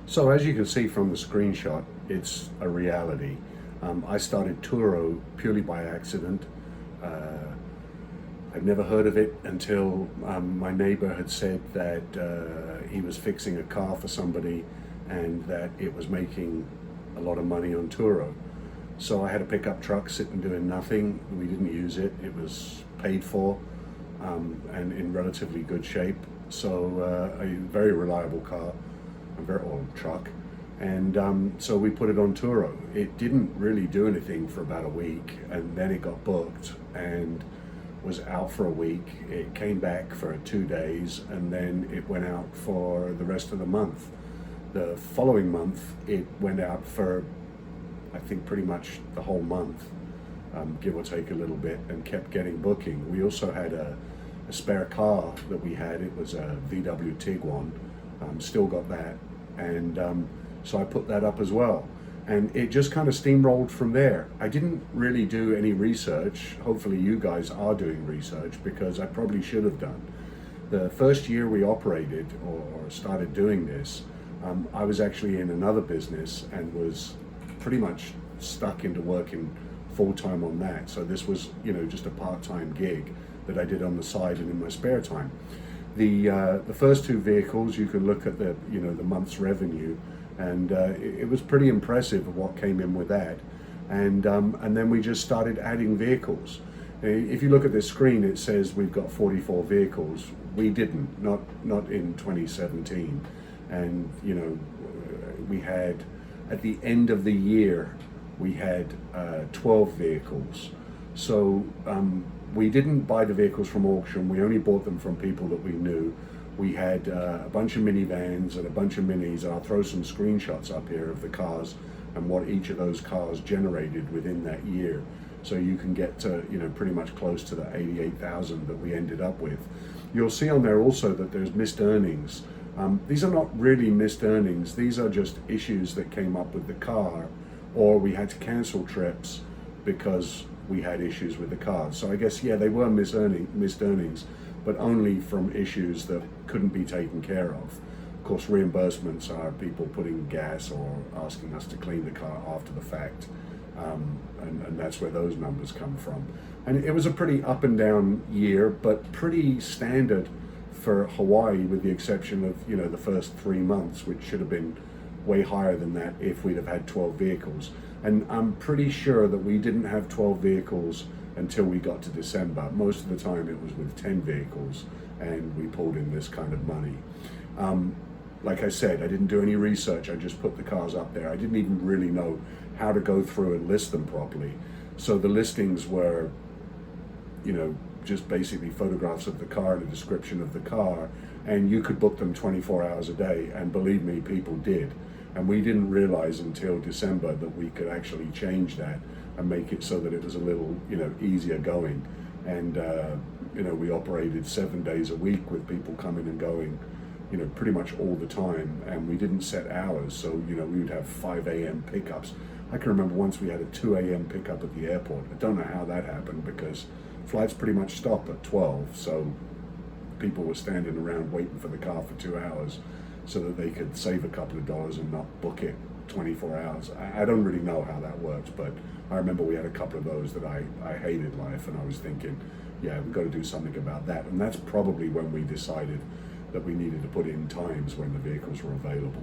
So as you can see from the screenshot, it's a reality. I started Turo purely by accident. Uh, I'd never heard of it until my neighbor had said that he was fixing a car for somebody and that it was making a lot of money on Turo. So I had a pickup truck sitting doing nothing. We didn't use it. It was paid for and in relatively good shape. So a very reliable car, a very old truck. And so we put it on Turo. It didn't really do anything for about a week, and then it got booked and was out for a week. It came back for 2 days, and then it went out for the rest of the month. The following month, it went out for, I think, pretty much the whole month, give or take a little bit, and kept getting booking. We also had a spare car that we had. It was a VW Tiguan. Still got that, and so I put that up as well. And it just kind of steamrolled from there. I didn't really do any research. Hopefully you guys are doing research, because I probably should have done. The first year we operated or started doing this, I was actually in another business and was pretty much stuck into working full-time on that. So this was, just a part-time gig that I did on the side and in my spare time. The first two vehicles, you can look at the month's revenue, and it was pretty impressive of what came in with that. And then we just started adding vehicles. If you look at this screen, it says we've got 44 vehicles. We didn't, not in 2017. And we had, at the end of the year, we had 12 vehicles. So we didn't buy the vehicles from auction. We only bought them from people that we knew. We had a bunch of minivans and a bunch of minis. I'll throw some screenshots up here of the cars and what each of those cars generated within that year. So you can get to, pretty much close to the 88,000 that we ended up with. You'll see on there also that there's missed earnings. These are not really missed earnings. These are just issues that came up with the car, or we had to cancel trips because we had issues with the car. So I guess, yeah, they were missed earnings, but only from issues that couldn't be taken care of. Of course, reimbursements are people putting gas or asking us to clean the car after the fact, and that's where those numbers come from. And it was a pretty up and down year, but pretty standard for Hawaii, with the exception of the first 3 months, which should have been way higher than that if we'd have had 12 vehicles. And I'm pretty sure that we didn't have 12 vehicles until we got to December. Most of the time it was with 10 vehicles, and we pulled in this kind of money. Like I said, I didn't do any research. I just put the cars up there. I didn't even really know how to go through and list them properly. So the listings were, just basically photographs of the car and a description of the car, and you could book them 24 hours a day, and believe me, people did. And we didn't realize until December that we could actually change that and make it so that it was a little, easier going. And, we operated 7 days a week with people coming and going, pretty much all the time. And we didn't set hours. So, we would have 5 a.m. pickups. I can remember once we had a 2 a.m. pickup at the airport. I don't know how that happened, because flights pretty much stop at 12. So people were standing around waiting for the car for 2 hours, so that they could save a couple of dollars and not book it 24 hours. I don't really know how that works, but I remember we had a couple of those that I hated life, and I was thinking, yeah, we've got to do something about that. And that's probably when we decided that we needed to put in times when the vehicles were available,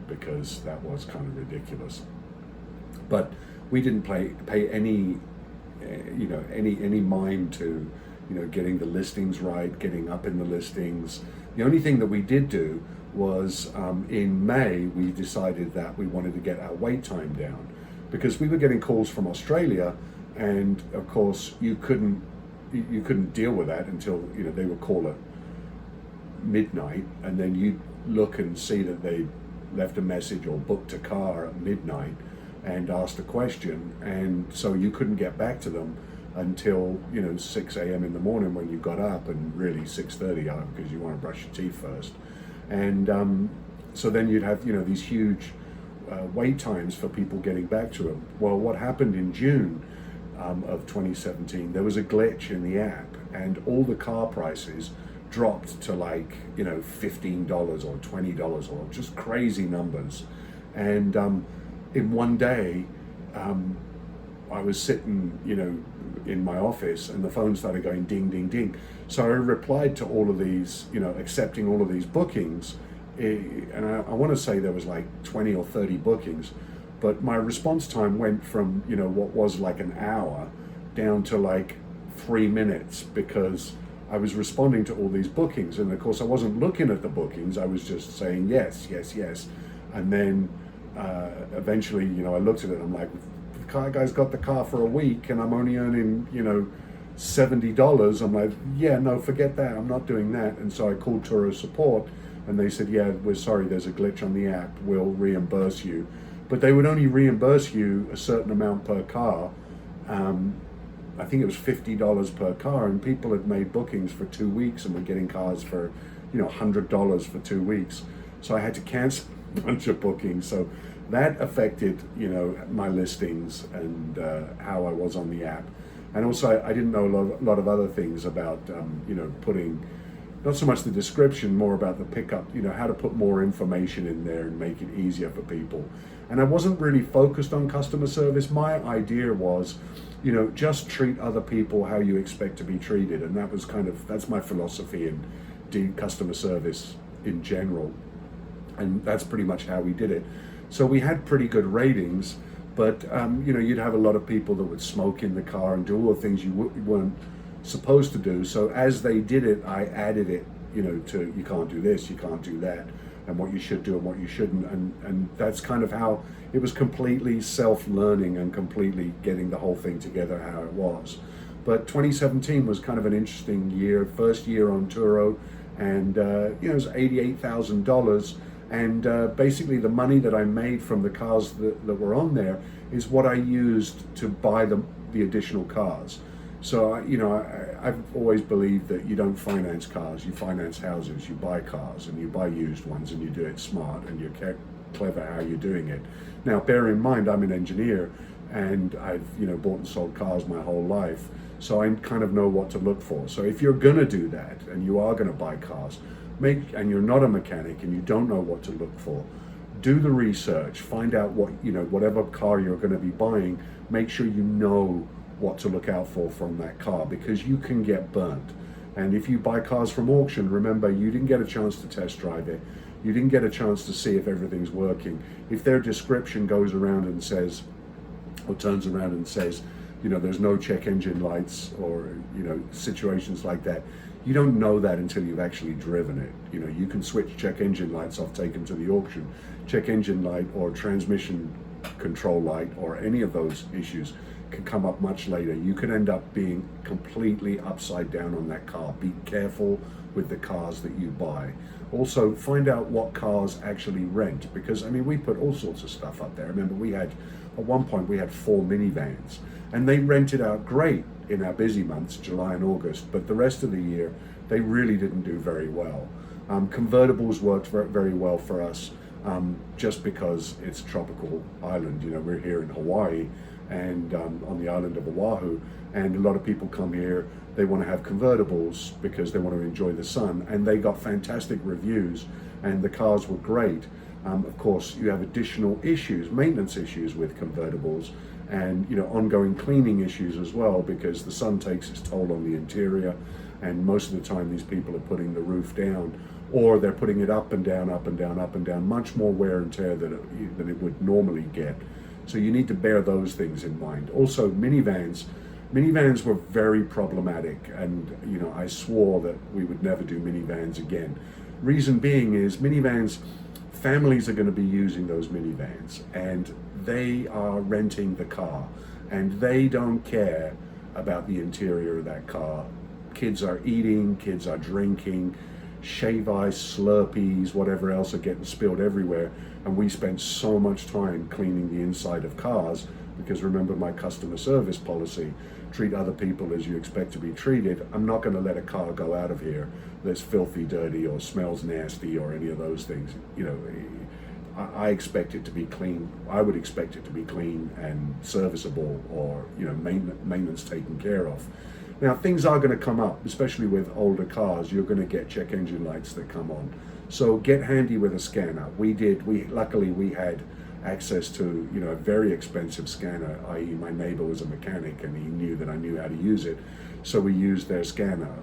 because that was kind of ridiculous. But we didn't pay any, any mind to, getting the listings right, getting up in the listings. The only thing that we did do was in May, we decided that we wanted to get our wait time down, because we were getting calls from Australia, and of course you couldn't deal with that until they would call at midnight, and then you'd look and see that they left a message or booked a car at midnight and asked a question, and so you couldn't get back to them until 6 a.m. in the morning, when you got up, and really 6:30 because you want to brush your teeth first. And so then you'd have these huge wait times for people getting back to them. Well, what happened in June of 2017, there was a glitch in the app, and all the car prices dropped to like, $15 or $20 or just crazy numbers. And in one day, I was sitting, in my office, and the phone started going ding, ding, ding. So I replied to all of these, accepting all of these bookings. And I want to say there was like 20 or 30 bookings, but my response time went from, what was like an hour down to like 3 minutes, because I was responding to all these bookings. And of course I wasn't looking at the bookings, I was just saying yes, yes, yes. And then eventually, I looked at it and I'm like, the car guy's got the car for a week and I'm only earning, $70. I'm like, yeah, no, forget that, I'm not doing that. And so I called Turo support, and they said, yeah, we're sorry, there's a glitch on the app, we'll reimburse you. But they would only reimburse you a certain amount per car. I think it was $50 per car, and people had made bookings for 2 weeks and were getting cars for, $100 for 2 weeks. So I had to cancel a bunch of bookings. So that affected, my listings and how I was on the app. And also I didn't know a lot of other things about, putting, not so much the description, more about the pickup, how to put more information in there and make it easier for people. And I wasn't really focused on customer service. My idea was, just treat other people how you expect to be treated. And that's my philosophy in customer service in general. And that's pretty much how we did it. So we had pretty good ratings, but you'd have a lot of people that would smoke in the car and do all the things you weren't supposed to do. So as they did it, I added it, to you can't do this, you can't do that, and what you should do and what you shouldn't. And that's kind of how it was, completely self-learning and completely getting the whole thing together how it was. But 2017 was kind of an interesting year, first year on Turo, and it was $88,000. And basically the money that I made from the cars that were on there is what I used to buy the additional cars. So, I've always believed that you don't finance cars, you finance houses, you buy cars, and you buy used ones, and you do it smart, and you're clever how you're doing it. Now, bear in mind, I'm an engineer, and I've, bought and sold cars my whole life, so I kind of know what to look for. So if you're gonna do that, and you are gonna buy cars, and you're not a mechanic, and you don't know what to look for, do the research, find out what, whatever car you're gonna be buying, make sure you know what to look out for from that car, because you can get burnt. And if you buy cars from auction, remember, you didn't get a chance to test drive it. You didn't get a chance to see if everything's working. If their description goes around and says, or turns around and says, there's no check engine lights, or, situations like that, you don't know that until you've actually driven it. You can switch check engine lights off, take them to the auction. Check engine light or transmission control light or any of those issues can come up much later. You can end up being completely upside down on that car. Be careful with the cars that you buy. Also, find out what cars actually rent, because we put all sorts of stuff up there. Remember, at one point we had 4 minivans, and they rented out great in our busy months, July and August, but the rest of the year they really didn't do very well. Convertibles worked very well for us, just because it's a tropical island. We're here in Hawaii, and on the island of Oahu, and a lot of people come here, they want to have convertibles because they want to enjoy the sun, and they got fantastic reviews, and the cars were great. Of course, you have additional issues, maintenance issues with convertibles, and ongoing cleaning issues as well, because the sun takes its toll on the interior, and most of the time these people are putting the roof down, or they're putting it up and down, up and down, up and down, much more wear and tear than it would normally get. So you need to bear those things in mind. Also, minivans were very problematic, and I swore that we would never do minivans again. Reason being is, families are going to be using those minivans, and they are renting the car, and they don't care about the interior of that car. Kids are eating, kids are drinking, shave ice, Slurpees, whatever else are getting spilled everywhere, and we spend so much time cleaning the inside of cars, because remember my customer service policy, treat other people as you expect to be treated. I'm not going to let a car go out of here that's filthy, dirty, or smells nasty, or any of those things. I expect it to be clean. I would expect it to be clean and serviceable, or maintenance taken care of. Now, things are going to come up, especially with older cars. You're going to get check engine lights that come on. So get handy with a scanner. Luckily we had access to, you know, a very expensive scanner, i.e. my neighbor was a mechanic and he knew that I knew how to use it. So we used their scanner,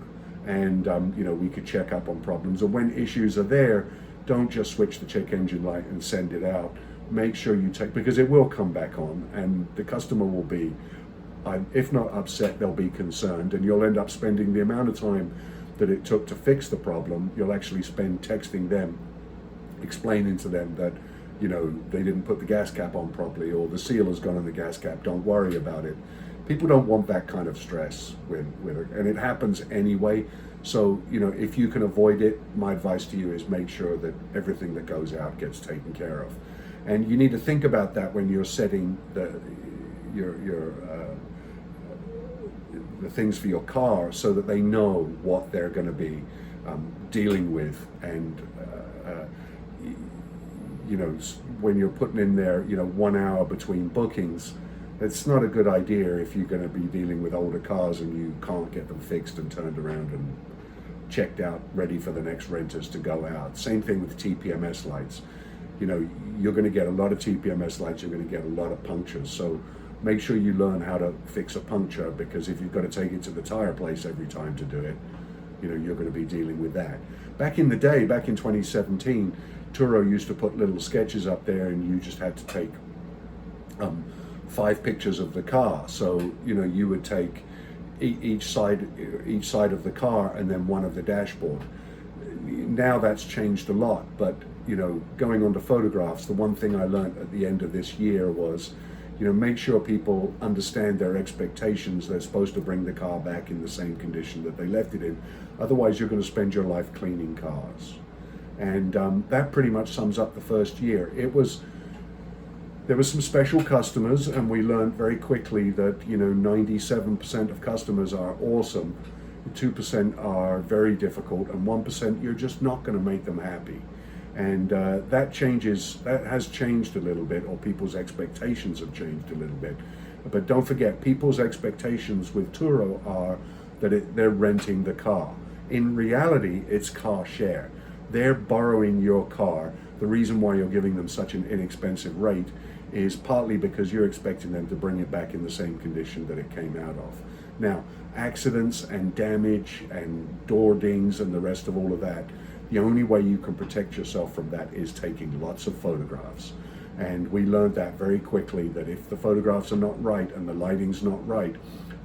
and you know, we could check up on problems. And when issues are there, don't just switch the check engine light and send it out. Make sure you take, because it will come back on, and the customer will be, if not upset, they'll be concerned, and you'll end up spending the amount of time that it took to fix the problem. You'll actually spend texting them, explaining to them that, you know, they didn't put the gas cap on properly, or the seal has gone on the gas cap, don't worry about it. People don't want that kind of stress with it, and it happens anyway. So, you know, if you can avoid it, my advice to you is make sure that everything that goes out gets taken care of. And you need to think about that when you're setting the things for your car, so that they know what they're going to be dealing with. And you know, when you're putting in there, you know, 1 hour between bookings, it's not a good idea if you're going to be dealing with older cars and you can't get them fixed and turned around and checked out, ready for the next renters to go out. Same thing with TPMS lights. You know, you're going to get a lot of TPMS lights, you're going to get a lot of punctures. So make sure you learn how to fix a puncture, because if you've got to take it to the tire place every time to do it, you know, you're going to be dealing with that. Back in the day, back in 2017, Turo used to put little sketches up there, and you just had to take 5 pictures of the car. So, you know, you would take each side of the car and then one of the dashboard. Now that's changed a lot, but, you know, going on to photographs, the one thing I learned at the end of this year was, you know, make sure people understand their expectations. They're supposed to bring the car back in the same condition that they left it in. Otherwise, you're going to spend your life cleaning cars. And that pretty much sums up the first year. There were some special customers, and we learned very quickly that, you know, 97% of customers are awesome, 2% are very difficult, and 1% you're just not going to make them happy. And that has changed a little bit, or people's expectations have changed a little bit. But don't forget, people's expectations with Turo are that they're renting the car. In reality, it's car share. They're borrowing your car. The reason why you're giving them such an inexpensive rate is partly because you're expecting them to bring it back in the same condition that it came out of. Now, accidents and damage and door dings and the rest of all of that, the only way you can protect yourself from that is taking lots of photographs. And we learned that very quickly, that if the photographs are not right and the lighting's not right,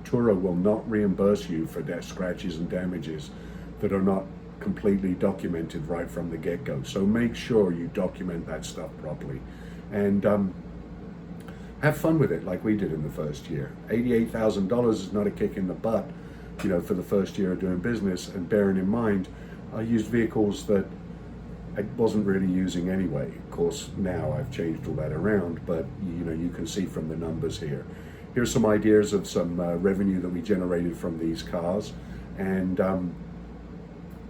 Turo will not reimburse you for scratches and damages that are not completely documented right from the get-go. So make sure you document that stuff properly, and have fun with it like we did in the first year. $88,000 is not a kick in the butt, you know, for the first year of doing business. And bearing in mind, I used vehicles that I wasn't really using anyway. Of course, now I've changed all that around, but you know, you can see from the numbers here. Here's some ideas of some revenue that we generated from these cars, and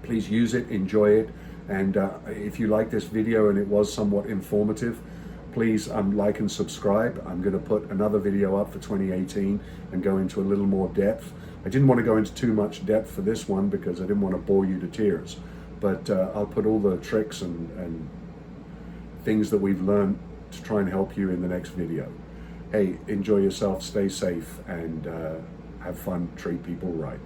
please use it, enjoy it, and if you like this video and it was somewhat informative, please like and subscribe. I'm going to put another video up for 2018 and go into a little more depth. I didn't want to go into too much depth for this one because I didn't want to bore you to tears, but I'll put all the tricks and things that we've learned to try and help you in the next video. Hey, enjoy yourself, stay safe, and have fun, treat people right.